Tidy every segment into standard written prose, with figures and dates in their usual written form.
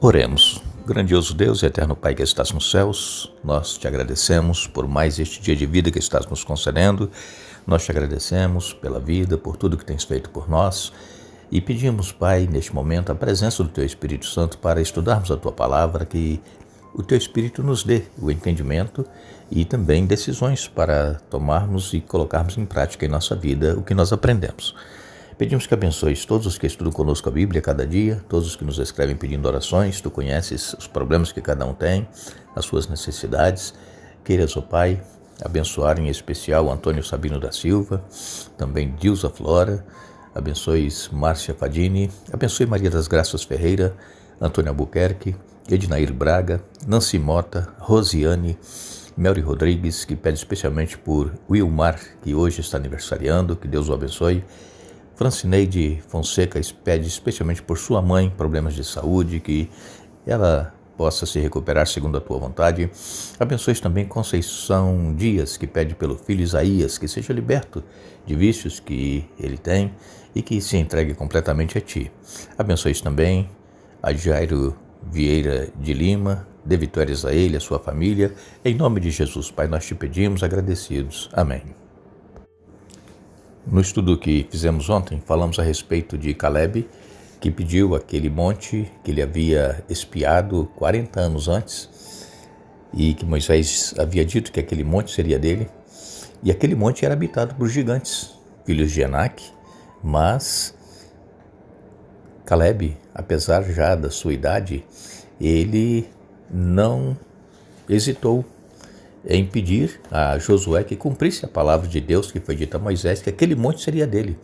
Oremos. Grandioso Deus e eterno Pai que estás nos céus, nós te agradecemos por mais este dia de vida que estás nos concedendo. Nós te agradecemos pela vida, por tudo que tens feito por nós e pedimos, Pai, neste momento, a presença do Teu Espírito Santo para estudarmos a Tua Palavra, que o Teu Espírito nos dê o entendimento e também decisões para tomarmos e colocarmos em prática em nossa vida o que nós aprendemos. Pedimos que abençoes todos os que estudam conosco a Bíblia cada dia, todos os que nos escrevem pedindo orações. Tu conheces os problemas que cada um tem, as suas necessidades. Queiras, ó Pai, abençoar em especial Antônio Sabino da Silva, também Dilza Flora, abençoes Márcia Fadini, abençoe Maria das Graças Ferreira, Antônio Albuquerque, Ednair Braga, Nancy Mota, Rosiane, Melry Rodrigues, que pede especialmente por Wilmar, que hoje está aniversariando, que Deus o abençoe. Francineide Fonseca pede especialmente por sua mãe, problemas de saúde, que ela possa se recuperar segundo a tua vontade. Abençoe também Conceição Dias, que pede pelo filho Isaías, que seja liberto de vícios que ele tem e que se entregue completamente a ti. Abençoe também a Jairo Vieira de Lima, dê vitórias a ele, a sua família. Em nome de Jesus, Pai, nós te pedimos agradecidos. Amém. No estudo que fizemos ontem, falamos a respeito de Caleb, que pediu aquele monte que ele havia espiado 40 anos antes e que Moisés havia dito que aquele monte seria dele. E aquele monte era habitado por gigantes, filhos de Anak, mas Caleb, apesar já da sua idade, ele não hesitou em pedir a Josué que cumprisse a palavra de Deus que foi dita a Moisés, que aquele monte seria dele.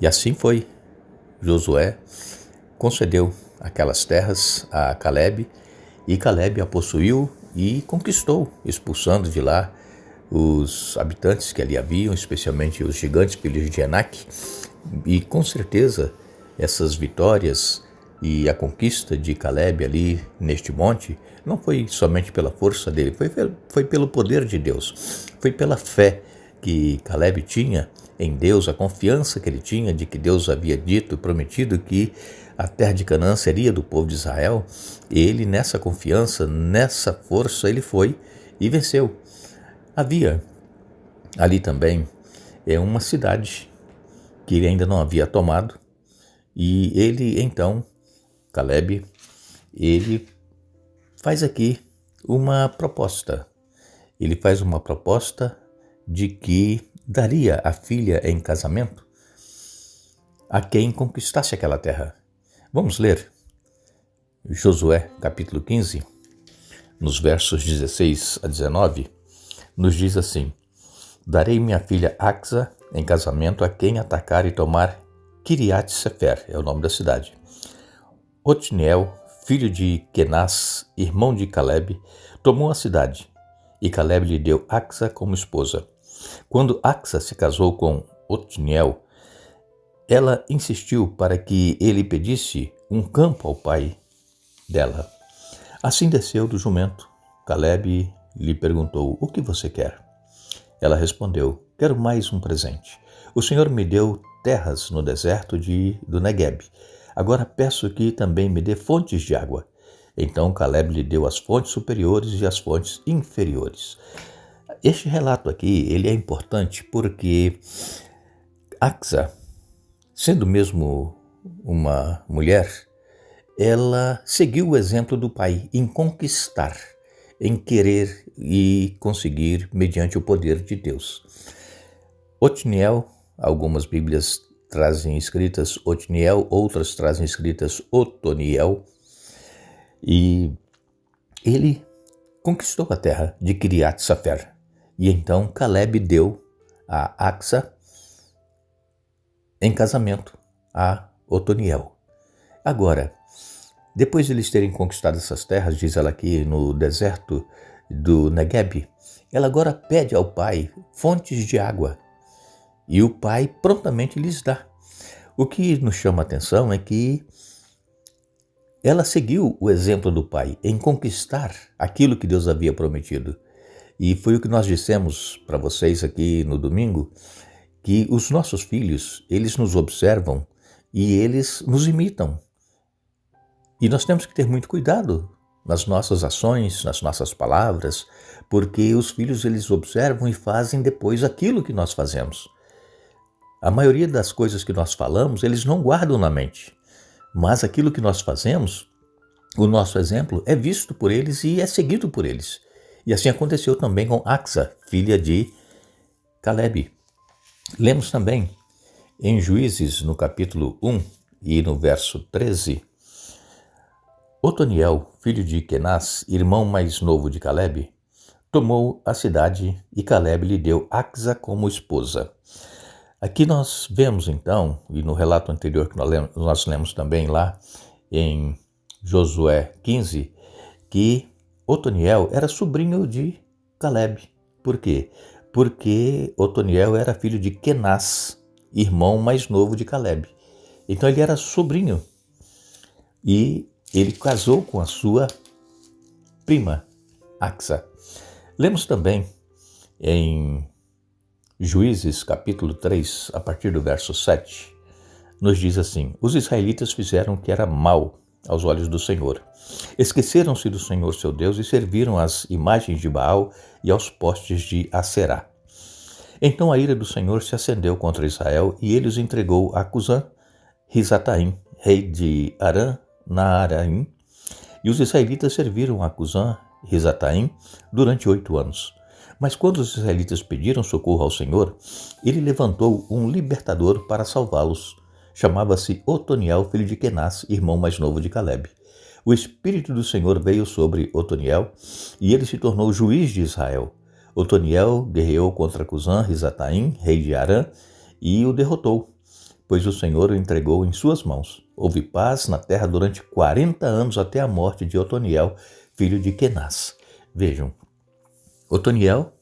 E assim foi. Josué concedeu aquelas terras a Caleb, e Caleb a possuiu e conquistou, expulsando de lá os habitantes que ali haviam, especialmente os gigantes filhos de Anak. E com certeza essas vitórias e a conquista de Caleb ali neste monte não foi somente pela força dele, foi pelo poder de Deus, foi pela fé que Caleb tinha em Deus, a confiança que ele tinha de que Deus havia dito, prometido que a terra de Canaã seria do povo de Israel. Ele, nessa confiança, nessa força, ele foi e venceu. Havia ali também uma cidade que ele ainda não havia tomado, e ele então, Caleb, ele faz aqui uma proposta. Ele faz uma proposta de que daria a filha em casamento a quem conquistasse aquela terra. Vamos ler Josué capítulo 15, nos versos 16 a 19, nos diz assim: darei minha filha Axa em casamento a quem atacar e tomar Kiriat-Sefer, é o nome da cidade. Otniel, filho de Kenaz, irmão de Caleb, tomou a cidade, e Caleb lhe deu Axa como esposa. Quando Axa se casou com Otniel, ela insistiu para que ele pedisse um campo ao pai dela. Assim desceu do jumento. Caleb lhe perguntou: o que você quer? Ela respondeu: quero mais um presente. O Senhor me deu terras no deserto do Negueb. Agora peço que também me dê fontes de água. Então Caleb lhe deu as fontes superiores e as fontes inferiores. Este relato aqui, ele é importante porque Axa, sendo mesmo uma mulher, ela seguiu o exemplo do pai em conquistar, em querer e conseguir mediante o poder de Deus. Otniel, algumas Bíblias trazem escritas Otniel, outras trazem escritas Otoniel, e ele conquistou a terra de Kiriat-Sefer. E então Caleb deu a Axa em casamento a Otoniel. Agora, depois de eles terem conquistado essas terras, diz ela aqui no deserto do Negueb, ela agora pede ao pai fontes de água. E o pai prontamente lhes dá. O que nos chama a atenção é que ela seguiu o exemplo do pai em conquistar aquilo que Deus havia prometido. E foi o que nós dissemos para vocês aqui no domingo, que os nossos filhos, eles nos observam e eles nos imitam. E nós temos que ter muito cuidado nas nossas ações, nas nossas palavras, porque os filhos eles observam e fazem depois aquilo que nós fazemos. A maioria das coisas que nós falamos, eles não guardam na mente, mas aquilo que nós fazemos, o nosso exemplo é visto por eles e é seguido por eles. E assim aconteceu também com Axa, filha de Calebe. Lemos também em Juízes, no capítulo 1 e no verso 13, Otoniel, filho de Kenaz, irmão mais novo de Calebe, tomou a cidade e Calebe lhe deu Axa como esposa. Aqui nós vemos então, e no relato anterior que nós lemos também lá em Josué 15, que Otoniel era sobrinho de Calebe. Por quê? Porque Otoniel era filho de Kenaz, irmão mais novo de Calebe. Então ele era sobrinho e ele casou com a sua prima, Axa. Lemos também em Juízes, capítulo 3, a partir do verso 7, nos diz assim: os israelitas fizeram o que era mal aos olhos do Senhor. Esqueceram-se do Senhor seu Deus e serviram às imagens de Baal e aos postes de Aserá. Então a ira do Senhor se acendeu contra Israel e ele os entregou a Cusã-Risataim, rei de Arã-Naaraim, e os israelitas serviram a Cusã-Risataim durante 8 anos. Mas quando os israelitas pediram socorro ao Senhor, ele levantou um libertador para salvá-los. Chamava-se Otoniel, filho de Kenaz, irmão mais novo de Calebe. O Espírito do Senhor veio sobre Otoniel e ele se tornou juiz de Israel. Otoniel guerreou contra Cusã-Risataim, rei de Arã, e o derrotou, pois o Senhor o entregou em suas mãos. Houve paz na terra durante 40 anos até a morte de Otoniel, filho de Kenaz. Vejam, Otoniel,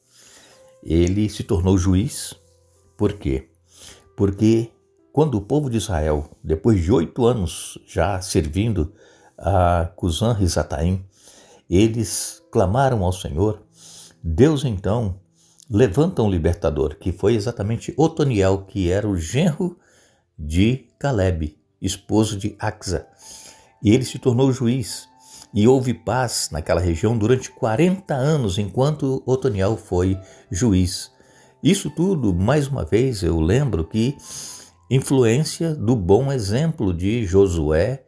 ele se tornou juiz. Por quê? Porque quando o povo de Israel, depois de 8 anos já servindo a Cusã-Risataim, eles clamaram ao Senhor, Deus então levanta um libertador, que foi exatamente Otoniel, que era o genro de Calebe, esposo de Axa. E ele se tornou juiz. E houve paz naquela região durante 40 anos, enquanto Otoniel foi juiz. Isso tudo, mais uma vez, eu lembro que influência do bom exemplo de Josué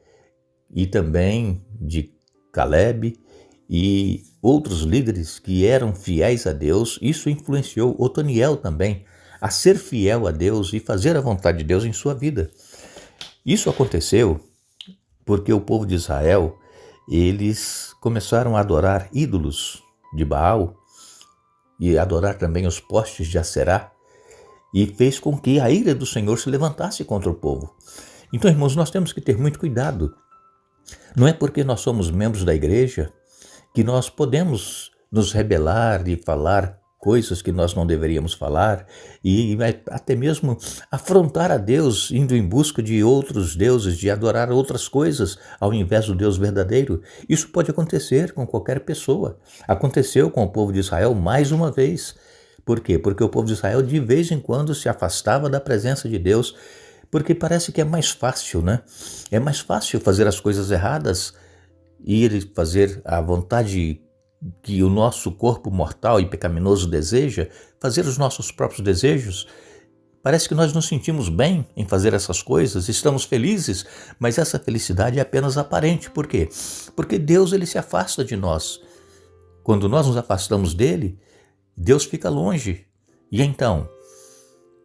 e também de Calebe e outros líderes que eram fiéis a Deus. Isso influenciou Otoniel também a ser fiel a Deus e fazer a vontade de Deus em sua vida. Isso aconteceu porque o povo de Israel, eles começaram a adorar ídolos de Baal e adorar também os postes de Aserá, e fez com que a ira do Senhor se levantasse contra o povo. Então, irmãos, nós temos que ter muito cuidado. Não é porque nós somos membros da igreja que nós podemos nos rebelar e falar coisas que nós não deveríamos falar e até mesmo afrontar a Deus, indo em busca de outros deuses, de adorar outras coisas ao invés do Deus verdadeiro. Isso pode acontecer com qualquer pessoa. Aconteceu com o povo de Israel mais uma vez. Por quê? Porque o povo de Israel de vez em quando se afastava da presença de Deus, porque parece que é mais fácil, né? É mais fácil fazer as coisas erradas, ir fazer a vontade que o nosso corpo mortal e pecaminoso deseja, fazer os nossos próprios desejos. Parece que nós nos sentimos bem em fazer essas coisas, estamos felizes, mas essa felicidade é apenas aparente. Por quê? Porque Deus ele se afasta de nós. Quando nós nos afastamos dele, Deus fica longe. E então,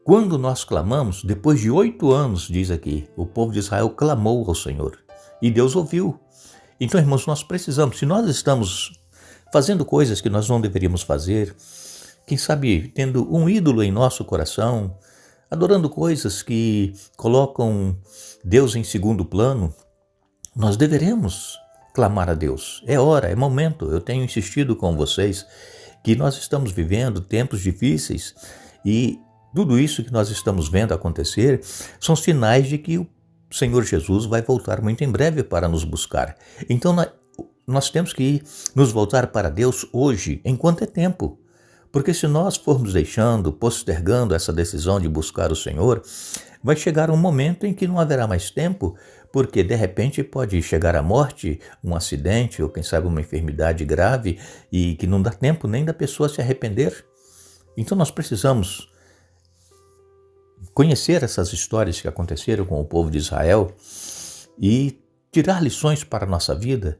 quando nós clamamos, depois de 8 anos, diz aqui, o povo de Israel clamou ao Senhor e Deus ouviu. Então, irmãos, nós precisamos, se nós estamos fazendo coisas que nós não deveríamos fazer, quem sabe tendo um ídolo em nosso coração, adorando coisas que colocam Deus em segundo plano, nós deveremos clamar a Deus. É hora, é momento. Eu tenho insistido com vocês que nós estamos vivendo tempos difíceis e tudo isso que nós estamos vendo acontecer são sinais de que o Senhor Jesus vai voltar muito em breve para nos buscar. Então nós temos que nos voltar para Deus hoje, enquanto é tempo. Porque se nós formos deixando, postergando essa decisão de buscar o Senhor, vai chegar um momento em que não haverá mais tempo, porque de repente pode chegar à morte, um acidente ou quem sabe uma enfermidade grave e que não dá tempo nem da pessoa se arrepender. Então nós precisamos conhecer essas histórias que aconteceram com o povo de Israel e tirar lições para a nossa vida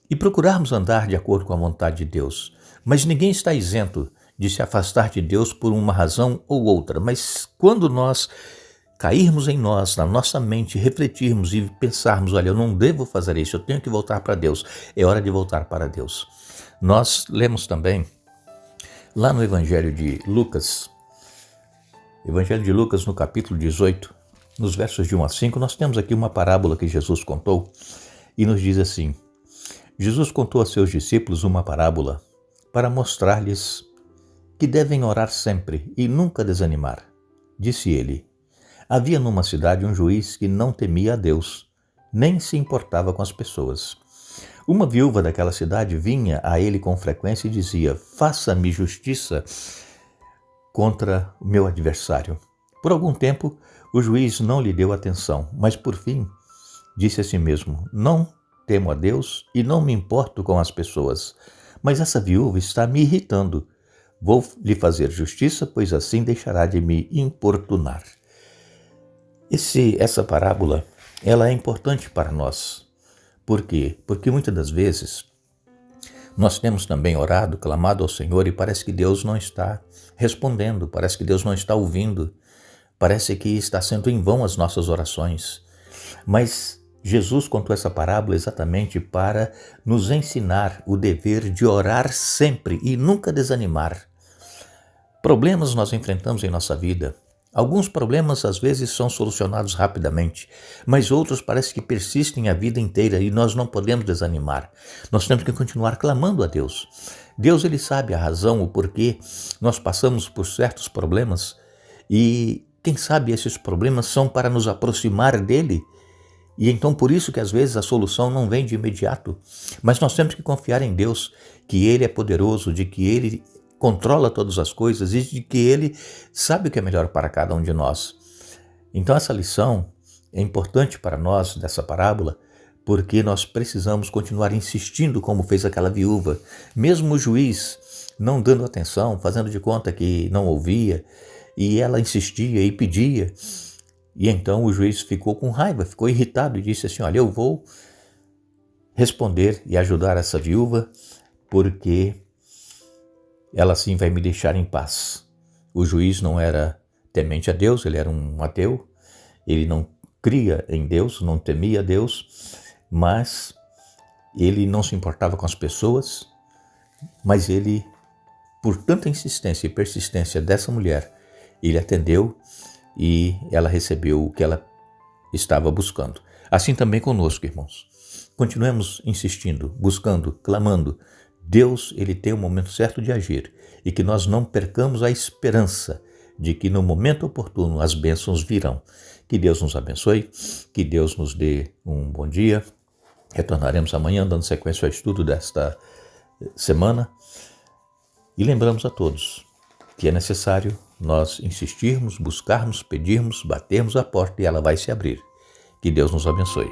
e procurarmos andar de acordo com a vontade de Deus. Mas ninguém está isento de se afastar de Deus por uma razão ou outra. Mas quando nós cairmos em nós, na nossa mente, refletirmos e pensarmos, olha, eu não devo fazer isso, eu tenho que voltar para Deus. É hora de voltar para Deus. Nós lemos também, lá no Evangelho de Lucas no capítulo 18, nos versos de 1 a 5, nós temos aqui uma parábola que Jesus contou e nos diz assim: Jesus contou a seus discípulos uma parábola para mostrar-lhes que devem orar sempre e nunca desanimar. Disse ele: havia numa cidade um juiz que não temia a Deus, nem se importava com as pessoas. Uma viúva daquela cidade vinha a ele com frequência e dizia: faça-me justiça contra o meu adversário. Por algum tempo, o juiz não lhe deu atenção, mas por fim disse a si mesmo: não temo a Deus e não me importo com as pessoas, mas essa viúva está me irritando. Vou lhe fazer justiça, pois assim deixará de me importunar. Essa parábola, ela é importante para nós. Por quê? Porque muitas das vezes nós temos também orado, clamado ao Senhor e parece que Deus não está respondendo, parece que Deus não está ouvindo, parece que está sendo em vão as nossas orações. Mas Jesus contou essa parábola exatamente para nos ensinar o dever de orar sempre e nunca desanimar. Problemas nós enfrentamos em nossa vida. Alguns problemas às vezes são solucionados rapidamente, mas outros parece que persistem a vida inteira e nós não podemos desanimar. Nós temos que continuar clamando a Deus. Deus, ele sabe a razão, o porquê nós passamos por certos problemas e quem sabe esses problemas são para nos aproximar dele. E então por isso que às vezes a solução não vem de imediato, mas nós temos que confiar em Deus, que ele é poderoso, de que ele controla todas as coisas e de que ele sabe o que é melhor para cada um de nós. Então essa lição é importante para nós dessa parábola, porque nós precisamos continuar insistindo como fez aquela viúva, mesmo o juiz não dando atenção, fazendo de conta que não ouvia, e ela insistia e pedia. E então o juiz ficou com raiva, ficou irritado e disse assim: olha, eu vou responder e ajudar essa viúva, porque ela assim vai me deixar em paz. O juiz não era temente a Deus, ele era um ateu, ele não cria em Deus, não temia a Deus, mas ele não se importava com as pessoas, mas ele, por tanta insistência e persistência dessa mulher, ele atendeu e ela recebeu o que ela estava buscando. Assim também conosco, irmãos. Continuemos insistindo, buscando, clamando. Deus, ele tem o momento certo de agir e que nós não percamos a esperança de que no momento oportuno as bênçãos virão. Que Deus nos abençoe, que Deus nos dê um bom dia. Retornaremos amanhã dando sequência ao estudo desta semana e lembramos a todos que é necessário nós insistirmos, buscarmos, pedirmos, batermos a porta e ela vai se abrir. Que Deus nos abençoe.